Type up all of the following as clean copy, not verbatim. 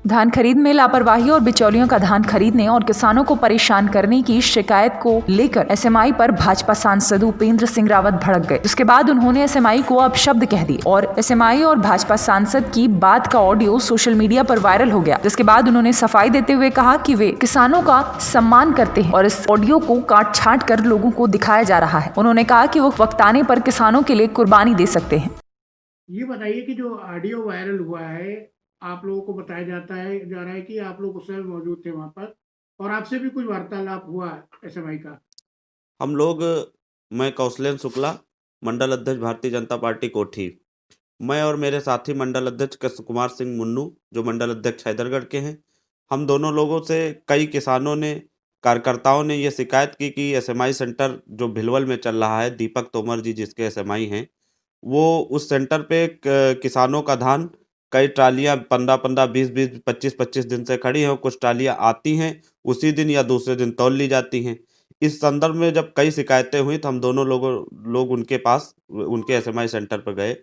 धान खरीद में लापरवाही और बिचौलियों का धान खरीदने और किसानों को परेशान करने की शिकायत को लेकर एसएमआई पर भाजपा सांसद उपेंद्र सिंह रावत भड़क गए, जिसके बाद उन्होंने एसएमआई को अपशब्द कह दी और एसएमआई और भाजपा सांसद की बात का ऑडियो सोशल मीडिया पर वायरल हो गया, जिसके बाद उन्होंने सफाई देते हुए कहा कि वे किसानों का सम्मान करते हैं और इस ऑडियो को काट छांट कर लोगों को दिखाया जा रहा है। उन्होंने कहा कि वो वक्त आने पर किसानों के लिए कुर्बानी दे सकते हैं। ये बताइए कि जो ऑडियो वायरल हुआ है, आप लोगों को बताया जा रहा है कि आप लोग उस समय मौजूद थे वहाँ पर और आपसे भी कुछ वार्तालाप हुआ एसएमआई का। हम लोग मैं कौशलेन शुक्ला, मंडल अध्यक्ष भारतीय जनता पार्टी कोठी। मैं और मेरे साथी मंडल अध्यक्ष कृष्ण कुमार सिंह मुन्नू, जो मंडल अध्यक्ष हैदरगढ़ के हैं, हम दोनों लोगों से कई किसानों ने, कार्यकर्ताओं ने ये शिकायत की कि एसएमआई सेंटर जो भिलवल में चल रहा है, दीपक तोमर जी जिसके एसएमआई हैं, वो उस सेंटर पे किसानों का धान कई ट्रालियाँ 15-15, 20-20, 25-25 दिन से खड़ी हैं और कुछ ट्रालियाँ आती हैं, उसी दिन या दूसरे दिन तौल ली जाती हैं। इस संदर्भ में जब कई शिकायतें हुई तो हम दोनों लोग उनके पास, उनके एसएमआई सेंटर पर गए।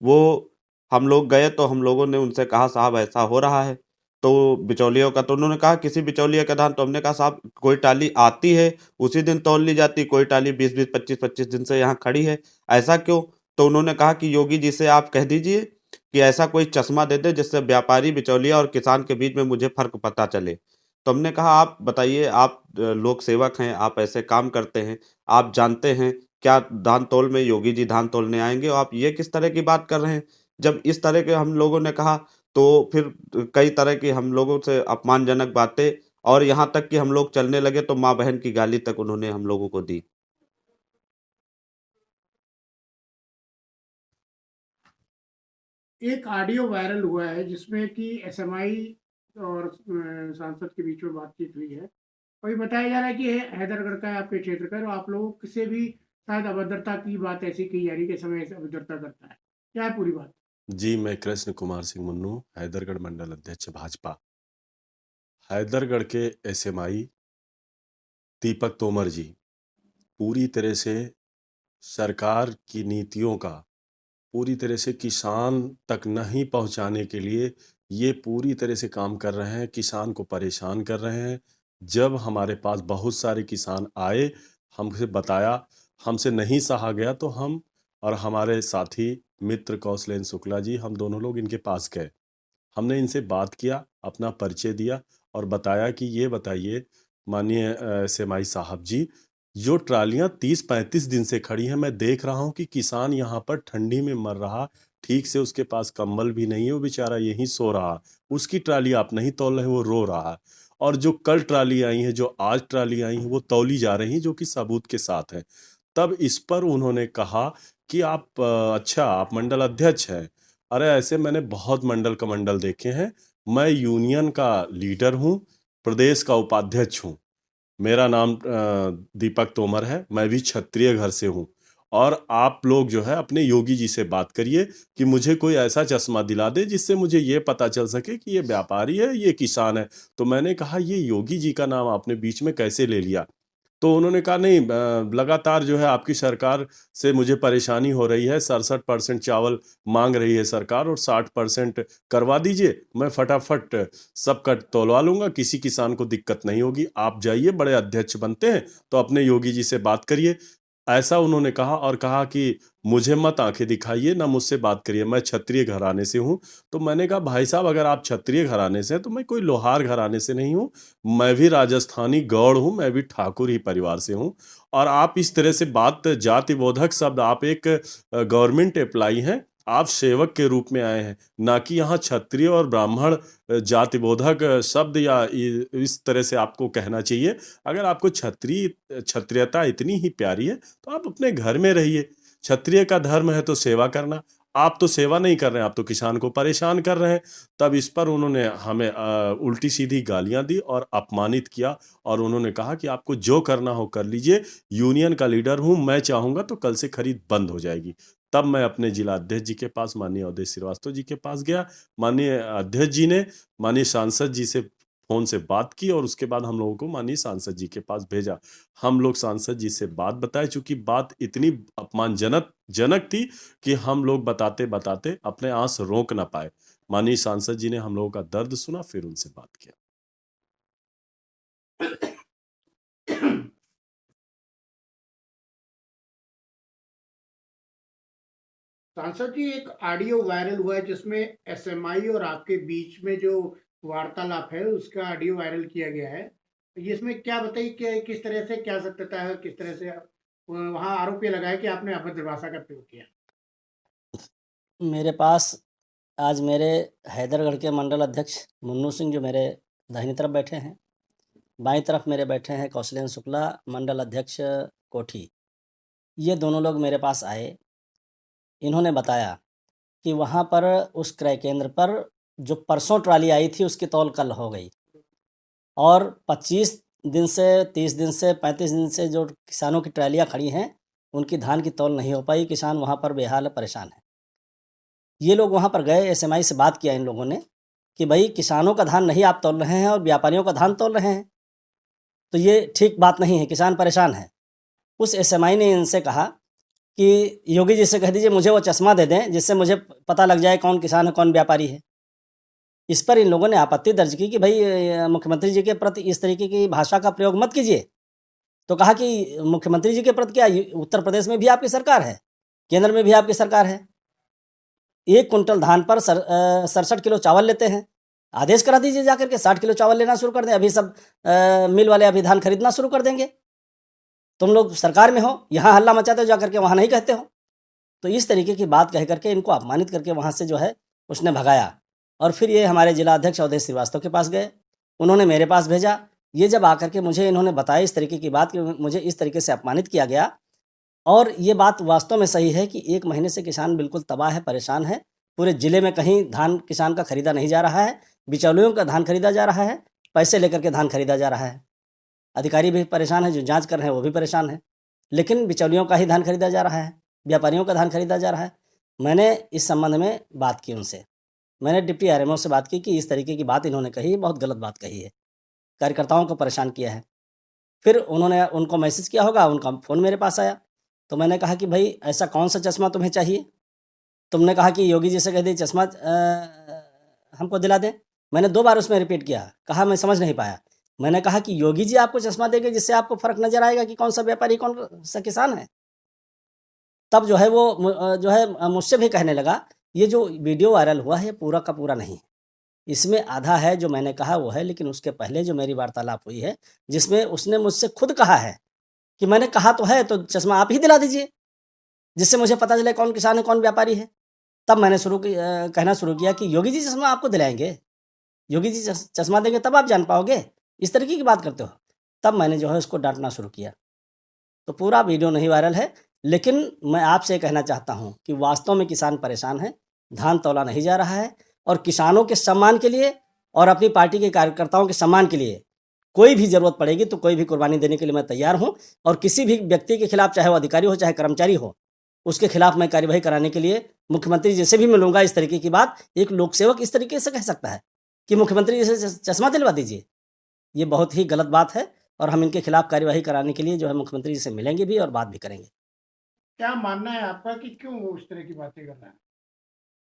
वो हम लोग गए तो हम लोगों ने उनसे कहा, साहब ऐसा हो रहा है। तो बिचौलियों का, तो उन्होंने कहा किसी बिचौलिए का धान, तो हमने कहा साहब कोई टाली आती है उसी दिन तौल ली जाती, कोई टाली 20-20, 25-25 दिन से यहाँ खड़ी है, ऐसा क्यों? तो उन्होंने कहा कि योगी जी से आप कह दीजिए कि ऐसा कोई चश्मा दे दे जिससे व्यापारी, बिचौलिया और किसान के बीच में मुझे फ़र्क पता चले। तो हमने कहा आप बताइए, आप लोक सेवक हैं, आप ऐसे काम करते हैं, आप जानते हैं क्या धान तौल में योगी जी धान तौलने आएँगे और आप ये किस तरह की बात कर रहे हैं? जब इस तरह के हम लोगों ने कहा तो फिर कई तरह की हम लोगों से अपमानजनक बातें, और यहाँ तक कि हम लोग चलने लगे तो माँ-बहन की गाली तक उन्होंने हम लोगों को दी। एक ऑडियो वायरल हुआ है जिसमें कि एसएमआई और सांसद के बीच में बातचीत हुई है और ये बताया जा रहा है कि ये हैदरगढ़ का है, आपके क्षेत्र का है, और आप लोगों से भी शायद अभद्रता की बात ऐसी की जा रही है कि समय ऐसे अभद्रता करता है। क्या है पूरी बात? जी, मैं कृष्ण कुमार सिंह मुन्नू, हैदरगढ़ मंडल अध्यक्ष भाजपा। हैदरगढ़ के एसएमआई दीपक तोमर जी पूरी तरह से सरकार की नीतियों का पूरी तरह से किसान तक नहीं पहुंचाने के लिए ये पूरी तरह से काम कर रहे हैं, किसान को परेशान कर रहे हैं। जब हमारे पास बहुत सारे किसान आए, हमसे बताया, हमसे नहीं सहा गया तो हम और हमारे साथी मित्र कौशलेन शुक्ला जी, हम दोनों लोग इनके पास गए। हमने इनसे बात किया, अपना परिचय दिया और बताया कि ये बताइए माननीय एसएमआई साहब जी, जो ट्रालियां 30-35 दिन से खड़ी हैं, मैं देख रहा हूं कि किसान यहाँ पर ठंडी में मर रहा, ठीक से उसके पास कंबल भी नहीं है, वो बेचारा यहीं सो रहा, उसकी ट्राली आप नहीं तौल रहे, वो रो रहा है। और जो कल ट्राली आई है, जो आज ट्राली आई है, वो तौली जा रही, जो कि सबूत के साथ है। तब इस पर उन्होंने कहा कि आप अच्छा आप मंडल अध्यक्ष हैं। अरे ऐसे मैंने बहुत मंडल कमंडल देखे हैं। मैं यूनियन का लीडर हूँ, प्रदेश का उपाध्यक्ष हूँ। मेरा नाम दीपक तोमर है, मैं भी क्षत्रिय घर से हूँ। और आप लोग जो है अपने योगी जी से बात करिए कि मुझे कोई ऐसा चश्मा दिला दे जिससे मुझे ये पता चल सके कि ये व्यापारी है, ये किसान है। तो मैंने कहा ये योगी जी का नाम आपने बीच में कैसे ले लिया? तो उन्होंने कहा नहीं, लगातार जो है आपकी सरकार से मुझे परेशानी हो रही है, 67% चावल मांग रही है सरकार और 60% करवा दीजिए, मैं फटाफट सबका तौलवा लूंगा, किसी किसान को दिक्कत नहीं होगी। आप जाइए, बड़े अध्यक्ष बनते हैं तो अपने योगी जी से बात करिए। ऐसा उन्होंने कहा और कहा कि मुझे मत आंखें दिखाइए, ना मुझसे बात करिए, मैं क्षत्रिय घराने से हूँ। तो मैंने कहा भाई साहब, अगर आप क्षत्रिय घराने से हैं तो मैं कोई लोहार घराने से नहीं हूँ, मैं भी राजस्थानी गौड़ हूँ, मैं भी ठाकुर ही परिवार से हूँ। और आप इस तरह से बात, जाति बोधक शब्द, आप एक गवर्नमेंट एम्प्लॉई हैं, आप सेवक के रूप में आए हैं, ना कि यहाँ क्षत्रिय और ब्राह्मण जाति बोधक शब्द या इस तरह से आपको कहना चाहिए। अगर आपको क्षत्रियता इतनी ही प्यारी है तो आप अपने घर में रहिए। क्षत्रिय का धर्म है तो सेवा करना। आप तो सेवा नहीं कर रहे हैं, आप तो किसान को परेशान कर रहे हैं। तब इस पर उन्होंने हमें उल्टी सीधी गालियां दी और अपमानित किया और उन्होंने कहा कि आपको जो करना हो कर लीजिए, यूनियन का लीडर हूं, मैं चाहूंगा तो कल से खरीद बंद हो जाएगी। तब मैं अपने जिला अध्यक्ष जी के पास, माननीय अवधेश श्रीवास्तव जी के पास गया। माननीय अध्यक्ष जी ने माननीय सांसद जी से फोन से बात की और उसके बाद हम लोगों को माननीय सांसद जी के पास भेजा। हम लोग सांसद जी से बात बताए, चूंकि बात इतनी अपमानजनक थी कि हम लोग बताते बताते अपने आंस रोक ना पाए। माननीय सांसद जी ने हम लोगों का दर्द सुना, फिर उनसे बात किया। सांसद जी, एक ऑडियो वायरल हुआ है जिसमें एसएमआई और आपके बीच में जो वार्तालाप है उसका ऑडियो वायरल किया गया है। ये इसमें क्या बताइए कि किस तरह से क्या सत्यता है, किस तरह से वहाँ आरोप ये लगाया कि आपने अभद्र भाषा का प्रयोग किया। मेरे पास आज मेरे हैदरगढ़ के मंडल अध्यक्ष मुन्नू सिंह जो मेरे दाहिनी तरफ बैठे हैं, बाईं तरफ मेरे बैठे हैं कौशलेंद्र शुक्ला मंडल अध्यक्ष कोठी। ये दोनों लोग मेरे पास आए। इन्होंने बताया कि वहाँ पर उस क्रय केंद्र पर जो परसों ट्राली आई थी उसकी तौल कल हो गई और 25 दिन से 30 दिन से 35 दिन से जो किसानों की ट्रालियाँ खड़ी हैं उनकी धान की तौल नहीं हो पाई। किसान वहाँ पर बेहाल परेशान है। ये लोग वहाँ पर गए, एसएमआई से बात किया इन लोगों ने कि भाई किसानों का धान नहीं आप तौल रहे हैं और व्यापारियों का धान तौल रहे हैं, तो ये ठीक बात नहीं है, किसान परेशान है। उस एसएमआई ने इनसे कहा कि योगी जी से कह दीजिए मुझे वो चश्मा दे दें जिससे मुझे पता लग जाए कौन किसान है कौन व्यापारी है। इस पर इन लोगों ने आपत्ति दर्ज की कि भाई मुख्यमंत्री जी के प्रति इस तरीके की भाषा का प्रयोग मत कीजिए। तो कहा कि मुख्यमंत्री जी के प्रति क्या, उत्तर प्रदेश में भी आपकी सरकार है, केंद्र में भी आपकी सरकार है। 1 कुंटल धान पर 67 किलो चावल लेते हैं। आदेश करा दीजिए जाकर के 60 किलो चावल लेना शुरू कर दें। अभी सब मिल वाले अभी धान खरीदना शुरू कर देंगे। तुम लोग सरकार में हो, यहाँ हल्ला मचाते हो, जाकर के वहाँ नहीं कहते हो। तो इस तरीके की बात कह करके इनको अपमानित करके वहाँ से जो है उसने भगाया। और फिर ये हमारे जिला अध्यक्ष अवधेश श्रीवास्तव के पास गए, उन्होंने मेरे पास भेजा। ये जब आकर के मुझे इन्होंने बताया इस तरीके की बात कि मुझे इस तरीके से अपमानित किया गया, और ये बात वास्तव में सही है कि 1 महीने से किसान बिल्कुल तबाह है, परेशान है। पूरे ज़िले में कहीं धान किसान का खरीदा नहीं जा रहा है, बिचौलियों का धान खरीदा जा रहा है, पैसे लेकर के धान खरीदा जा रहा है। अधिकारी भी परेशान हैं, जो जांच कर रहे हैं वो भी परेशान हैं, लेकिन बिचौलियों का ही धान खरीदा जा रहा है, व्यापारियों का धान खरीदा जा रहा है। मैंने इस संबंध में बात की उनसे, मैंने डिप्टी आरएमओ से बात की कि इस तरीके की बात इन्होंने कही, बहुत गलत बात कही है, कार्यकर्ताओं को परेशान किया है। फिर उन्होंने उनको मैसेज किया होगा, उनका फ़ोन मेरे पास आया। तो मैंने कहा कि भाई ऐसा कौन सा चश्मा तुम्हें चाहिए? तुमने कहा कि योगी जी से कह दी चश्मा हमको दिला दें। मैंने 2 बार उसमें रिपीट किया, कहा मैं समझ नहीं पाया। मैंने कहा कि योगी जी आपको चश्मा देंगे जिससे आपको फ़र्क नज़र आएगा कि कौन सा व्यापारी कौन सा किसान है। तब जो है वो जो है मुझसे भी कहने लगा ये जो वीडियो वायरल हुआ है ये पूरा का पूरा नहीं है, इसमें आधा है जो मैंने कहा वो है, लेकिन उसके पहले जो मेरी वार्तालाप हुई है जिसमें उसने मुझसे खुद कहा है कि मैंने कहा तो है, तो चश्मा आप ही दिला दीजिए जिससे मुझे पता चले कौन किसान है कौन व्यापारी है। तब मैंने कहना शुरू किया कि योगी जी चश्मा आपको दिलाएंगे, योगी जी चश्मा देंगे तब आप जान पाओगे, इस तरीके की बात करते हो। तब मैंने जो है उसको डांटना शुरू किया। तो पूरा वीडियो नहीं वायरल है, लेकिन मैं आपसे कहना चाहता हूं कि वास्तव में किसान परेशान है, धान तौला नहीं जा रहा है, और किसानों के सम्मान के लिए और अपनी पार्टी के कार्यकर्ताओं के सम्मान के लिए कोई भी ज़रूरत पड़ेगी तो कोई भी कुर्बानी देने के लिए मैं तैयार हूं। और किसी भी व्यक्ति के खिलाफ, चाहे वो अधिकारी हो चाहे कर्मचारी हो, उसके खिलाफ मैं कार्यवाही कराने के लिए मुख्यमंत्री जी से भी मिलूंगा। इस तरीके की बात एक लोक सेवक इस तरीके से कह सकता है कि मुख्यमंत्री जी से चश्मा दिलवा दीजिए, ये बहुत ही गलत बात है। और हम इनके खिलाफ कार्यवाही कराने के लिए जो है मुख्यमंत्री जी से मिलेंगे भी और बात भी करेंगे। क्या मानना है आपका कि क्यों वो इस तरह की बातें कर रहा है?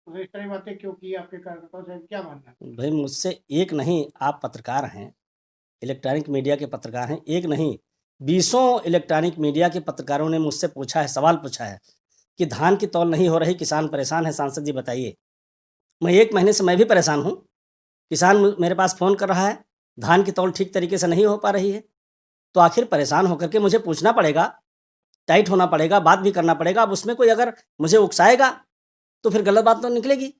तो इस तरह की बातें क्यों की आपके कार्यकर्ताओं से, क्या मानना है? भाई मुझसे एक नहीं, आप पत्रकार हैं, इलेक्ट्रॉनिक मीडिया के पत्रकार हैं, एक नहीं 20 इलेक्ट्रॉनिक मीडिया के पत्रकारों ने मुझसे पूछा है, सवाल पूछा है कि धान की तौल नहीं हो रही, किसान परेशान है, सांसद जी बताइए। मैं 1 महीने से मैं भी परेशान हूँ। किसान मेरे पास फ़ोन कर रहा है, धान की तौल ठीक तरीके से नहीं हो पा रही है। तो आखिर परेशान होकर के मुझे पूछना पड़ेगा, टाइट होना पड़ेगा, बात भी करना पड़ेगा। अब उसमें कोई अगर मुझे उकसाएगा तो फिर गलत बात तो निकलेगी।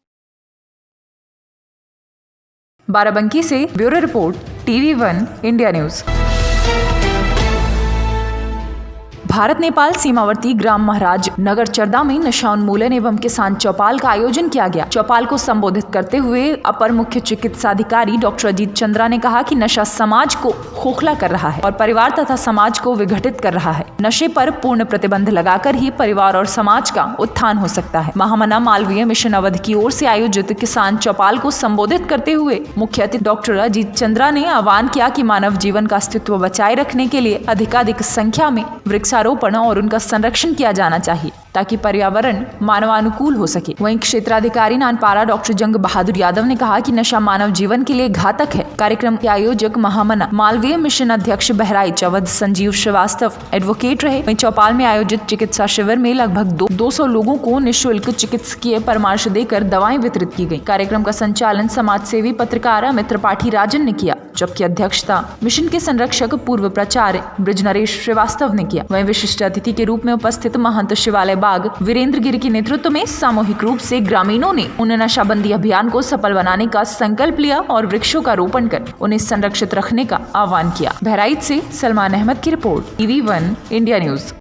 बाराबंकी से bureau report, TV1 India news. Bharat Nepal सीमावर्ती ग्राम महाराज नगर चरदा में नशा उन्मूलन एवं किसान चौपाल का आयोजन किया गया। चौपाल को संबोधित करते हुए अपर मुख्य चिकित्साधिकारी डॉक्टर अजीत चंद्रा ने कहा कि नशा समाज को खोखला कर रहा है और परिवार तथा समाज को विघटित कर रहा है। नशे पर पूर्ण प्रतिबंध लगाकर ही परिवार और समाज का उत्थान हो सकता है। महामना मालवीय मिशन अवध की ओर से आयोजित किसान चौपाल को संबोधित करते हुए मुख्य अतिथि डॉक्टर अजीत चंद्रा ने आह्वान किया कि मानव जीवन का अस्तित्व बचाए रखने के लिए अधिकाधिक संख्या में वृक्षारोपण और उनका संरक्षण किया जाना चाहिए ताकि पर्यावरण मानवानुकूल हो सके। वहीं क्षेत्राधिकारी नानपारा डॉक्टर जंग बहादुर यादव ने कहा कि नशा मानव जीवन के लिए घातक है। कार्यक्रम के आयोजक महामना मालवीय मिशन अध्यक्ष बहराइच अवध संजीव श्रीवास्तव एडवोकेट रहे। वहीं चौपाल में आयोजित चिकित्सा शिविर में लगभग 200 लोगों को निःशुल्क चिकित्सकीय परामर्श देकर दवाएं वितरित की गयी। कार्यक्रम का संचालन समाज सेवी पत्रकार अमित त्रिपाठी राजन ने किया, जबकि अध्यक्षता मिशन के संरक्षक पूर्व प्राचार्य ब्रजनरेश श्रीवास्तव ने किया। वहीं विशिष्ट अतिथि के रूप में उपस्थित महंत शिवालय बाग वीरेंद्र गिरी के नेतृत्व में सामूहिक रूप से ग्रामीणों ने उन्हें नशाबंदी अभियान को सफल बनाने का संकल्प लिया और वृक्षों का रोपण कर उन्हें संरक्षित रखने का आह्वान किया। बहराइच से सलमान अहमद की रिपोर्ट, TV1 इंडिया न्यूज।